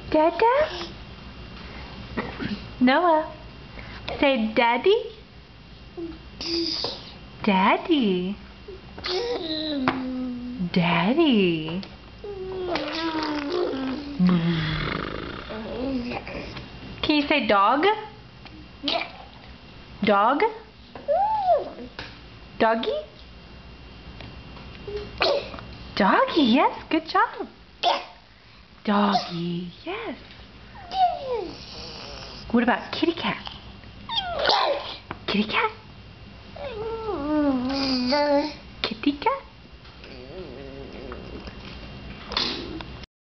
Dada? Noah. Say daddy. Daddy. Daddy. Can you say dog? Dog? Doggy? Doggy, yes, good job. Doggy, yes. What about kitty cat? Kitty cat? Kitty cat?